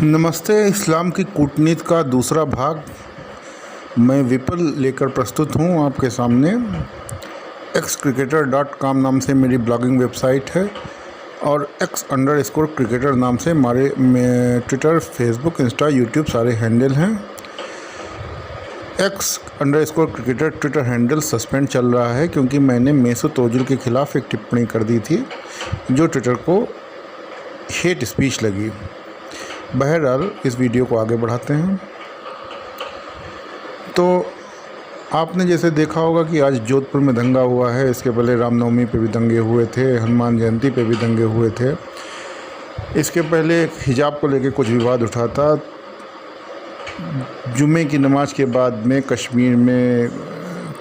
नमस्ते। इस्लाम की कूटनीति का दूसरा भाग मैं विपुल लेकर प्रस्तुत हूँ आपके सामने। xcricketer.com नाम से मेरी ब्लॉगिंग वेबसाइट है और x_cricketer नाम से हमारे ट्विटर, फेसबुक, इंस्टा, यूट्यूब सारे हैंडल हैं। x_cricketer ट्विटर हैंडल सस्पेंड चल रहा है क्योंकि मैंने मेसूद ओजिल के ख़िलाफ़ एक टिप्पणी कर दी थी जो ट्विटर को हेट स्पीच लगी। बहरहाल इस वीडियो को आगे बढ़ाते हैं। तो आपने जैसे देखा होगा कि आज जोधपुर में दंगा हुआ है। इसके पहले रामनवमी पे भी दंगे हुए थे, हनुमान जयंती पे भी दंगे हुए थे। इसके पहले हिजाब को लेकर कुछ विवाद उठा था। जुमे की नमाज के बाद में कश्मीर में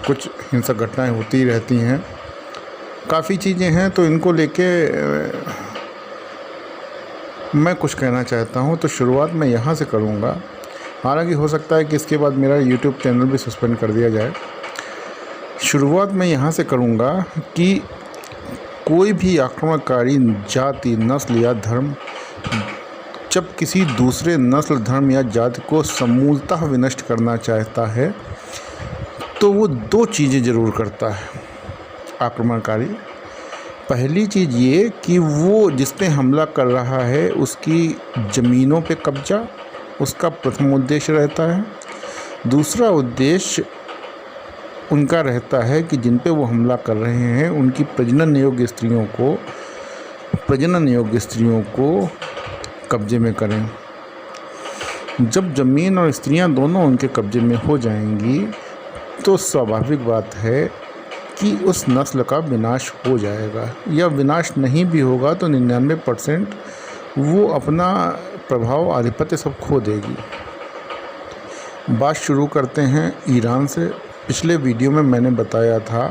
कुछ हिंसक घटनाएं होती रहती हैं, काफ़ी चीज़ें हैं। तो इनको लेके मैं कुछ कहना चाहता हूं। तो शुरुआत मैं यहां से करूंगा, हालांकि हो सकता है कि इसके बाद मेरा यूट्यूब चैनल भी सस्पेंड कर दिया जाए। शुरुआत मैं यहां से करूंगा कि कोई भी आक्रमणकारी जाति, नस्ल या धर्म जब किसी दूसरे नस्ल, धर्म या जाति को समूलतः विनष्ट करना चाहता है तो वो दो चीज़ें ज़रूर करता है आक्रमणकारी। पहली चीज़ ये कि वो जिस पे हमला कर रहा है उसकी ज़मीनों पे कब्जा उसका प्रथम उद्देश्य रहता है। दूसरा उद्देश्य उनका रहता है कि जिन पे वो हमला कर रहे हैं उनकी प्रजनन योग्य स्त्रियों को कब्जे में करें। जब ज़मीन और स्त्रियां दोनों उनके कब्जे में हो जाएंगी तो स्वाभाविक बात है कि उस नस्ल का विनाश हो जाएगा, या विनाश नहीं भी होगा तो 99% वो अपना प्रभाव, आधिपत्य सब खो देगी। बात शुरू करते हैं ईरान से। पिछले वीडियो में मैंने बताया था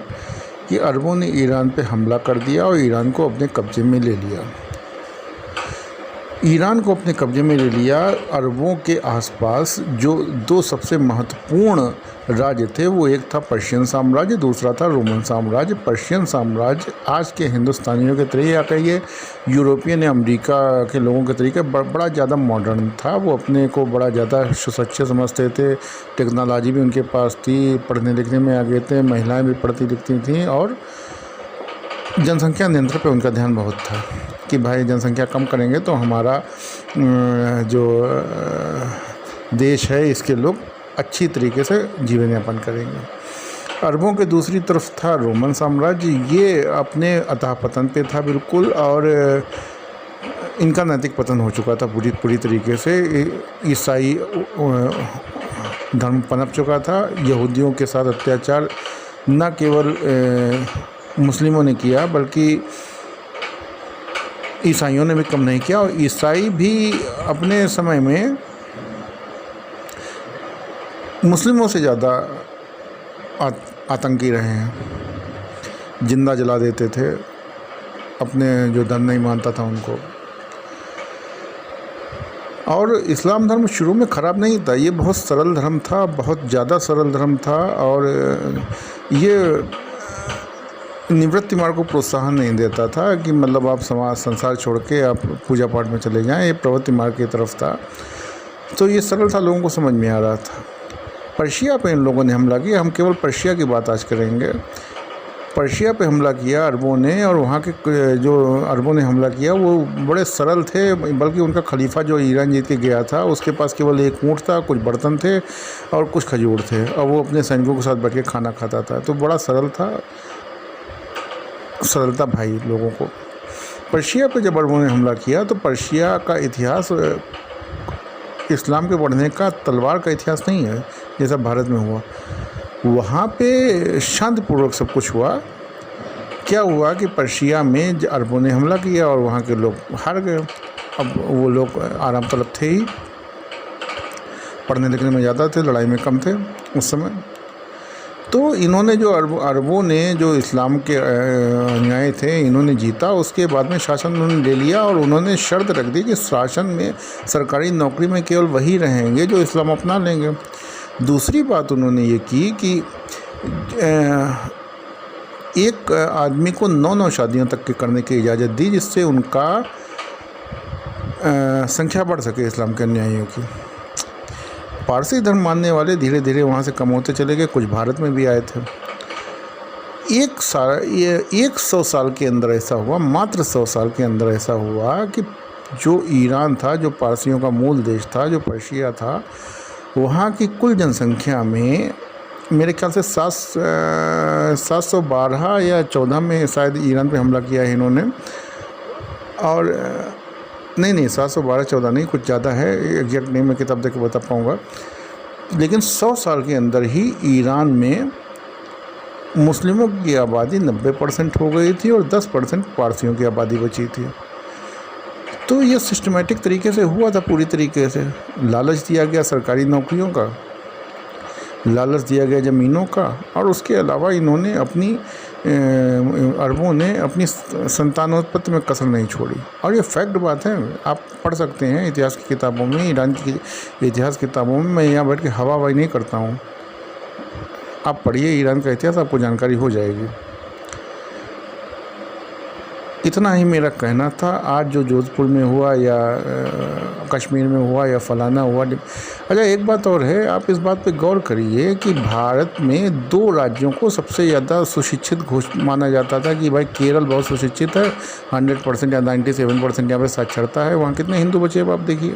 कि अरबों ने ईरान पे हमला कर दिया और ईरान को अपने कब्जे में ले लिया। ईरान को अपने कब्जे में ले लिया। अरबों के आसपास जो दो सबसे महत्वपूर्ण राज्य थे वो एक था पर्शियन साम्राज्य, दूसरा था रोमन साम्राज्य। पर्शियन साम्राज्य आज के हिंदुस्तानियों के तरीके या कहिए यूरोपियन या अमेरिका के लोगों के तरीके बड़ा ज़्यादा मॉडर्न था। वो अपने को बड़ा ज़्यादा सुसज्जित समझते थे। टेक्नोलॉजी भी उनके पास थी, पढ़ने लिखने में आगे थे, महिलाएँ भी पढ़ती लिखती थीं और जनसंख्या नियंत्रण पे उनका ध्यान बहुत था कि भाई जनसंख्या कम करेंगे तो हमारा जो देश है इसके लोग अच्छी तरीके से जीवन यापन करेंगे। अरबों के दूसरी तरफ था रोमन साम्राज्य। ये अपने अधःपतन पे था बिल्कुल, और इनका नैतिक पतन हो चुका था पूरी तरीके से। ईसाई धर्म पनप चुका था। यहूदियों के साथ अत्याचार न केवल मुस्लिमों ने किया बल्कि ईसाइयों ने भी कम नहीं किया, और ईसाई भी अपने समय में मुस्लिमों से ज़्यादा आतंकी रहे हैं। जिंदा जला देते थे अपने जो धर्म नहीं मानता था उनको। और इस्लाम धर्म शुरू में ख़राब नहीं था, ये बहुत सरल धर्म था, बहुत ज़्यादा सरल धर्म था। और ये निवृत्ति मार्ग को प्रोत्साहन नहीं देता था कि मतलब आप संसार छोड़ के आप पूजा पाठ में चले जाएं। ये प्रवृत्ति मार्ग की तरफ था। तो ये सरल था, लोगों को समझ में आ रहा था। पर्शिया पे इन लोगों ने हमला किया। हम केवल पर्शिया की बात आज करेंगे। पर्शिया पे हमला किया अरबों ने, और वहाँ के जो अरबों ने हमला किया वो बड़े सरल थे। बल्कि उनका खलीफा जो ईरान जीत के गया था उसके पास केवल एक ऊँट था, कुछ बर्तन थे और कुछ खजूर थे, और वो अपने सैनिकों के साथ बैठ के खाना खाता था। तो बड़ा सरल था, सरलता भाई लोगों को। पर्शिया पे जब अरबों ने हमला किया तो पर्शिया का इतिहास इस्लाम के बढ़ने का, तलवार का इतिहास नहीं है जैसा भारत में हुआ। वहाँ पे शांतिपूर्वक सब कुछ हुआ। क्या हुआ कि पर्शिया में अरबों ने हमला किया और वहाँ के लोग हार गए। अब वो लोग आराम तलब थे ही, पढ़ने लिखने में ज़्यादा थे, लड़ाई में कम थे उस समय। तो इन्होंने जो अरबों ने जो इस्लाम के अनुयायी थे इन्होंने जीता। उसके बाद में शासन उन्होंने ले लिया और उन्होंने शर्त रख दी कि शासन में, सरकारी नौकरी में केवल वही रहेंगे जो इस्लाम अपना लेंगे। दूसरी बात उन्होंने ये की कि एक आदमी को 9 शादियों तक के करने की इजाज़त दी, जिससे उनका संख्या बढ़ सके इस्लाम के अनुयायियों की। पारसी धर्म मानने वाले धीरे धीरे वहाँ से कम होते चले गए, कुछ भारत में भी आए थे। 100 साल के अंदर ऐसा हुआ, मात्र 100 साल के अंदर ऐसा हुआ कि जो ईरान था, जो पारसियों का मूल देश था, जो पर्शिया था, वहाँ की कुल जनसंख्या में मेरे ख्याल से 712 या 14 में शायद ईरान पे हमला किया है इन्होंने। और नहीं 712-14 नहीं, कुछ ज़्यादा है, एग्जैक्ट नहीं मैं किताब देख के बता पाऊँगा। लेकिन 100 साल के अंदर ही ईरान में मुस्लिमों की आबादी 90% हो गई थी और 10% पारसियों की आबादी बची थी। तो ये सिस्टमेटिक तरीके से हुआ था, पूरी तरीके से। लालच दिया गया सरकारी नौकरियों का, लालच दिया गया ज़मीनों का, और उसके अलावा इन्होंने अरबों ने अपनी संतानोत्पत्ति में कसर नहीं छोड़ी। और ये फैक्ट बात है, आप पढ़ सकते हैं इतिहास की किताबों में, ईरान की इतिहास किताबों में। मैं यहाँ बैठ के हवाबाजी नहीं करता हूँ, आप पढ़िए ईरान का इतिहास, आपको जानकारी हो जाएगी। इतना ही मेरा कहना था। आज जो जोधपुर में हुआ या कश्मीर में हुआ या फलाना हुआ। अच्छा, एक बात और है, आप इस बात पे गौर करिए कि भारत में 2 राज्यों को सबसे ज़्यादा सुशिक्षित माना जाता था कि भाई केरल बहुत सुशिक्षित है, 100% या 97% यहाँ पर साक्षरता है। वहाँ कितने हिंदू बचे अब आप देखिए,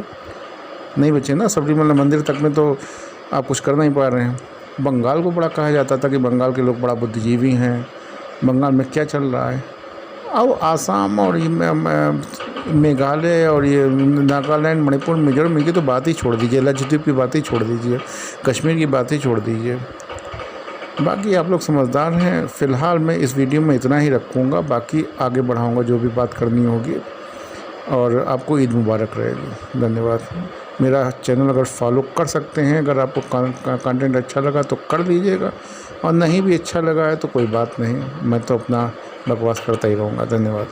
नहीं बचे ना। सबरीमला मंदिर तक में तो आप कुछ कर नहीं पा रहे हैं। बंगाल को बड़ा कहा जाता था कि बंगाल के लोग बड़ा बुद्धिजीवी हैं। बंगाल में क्या चल रहा है? अब आसाम और ये मेघालय और ये नागालैंड, मणिपुर, मिजोरम की तो बात ही छोड़ दीजिए, लक्षद्वीप की बात ही छोड़ दीजिए, कश्मीर की बात ही छोड़ दीजिए। बाकी आप लोग समझदार हैं। फ़िलहाल मैं इस वीडियो में इतना ही रखूँगा, बाकी आगे बढ़ाऊँगा जो भी बात करनी होगी। और आपको ईद मुबारक रहेगी। धन्यवाद। मेरा चैनल अगर फॉलो कर सकते हैं, अगर आपको कंटेंट अच्छा लगा तो कर लीजिएगा, और नहीं भी अच्छा लगा है तो कोई बात नहीं, मैं तो अपना बकवास करता ही रहूँगा। धन्यवाद।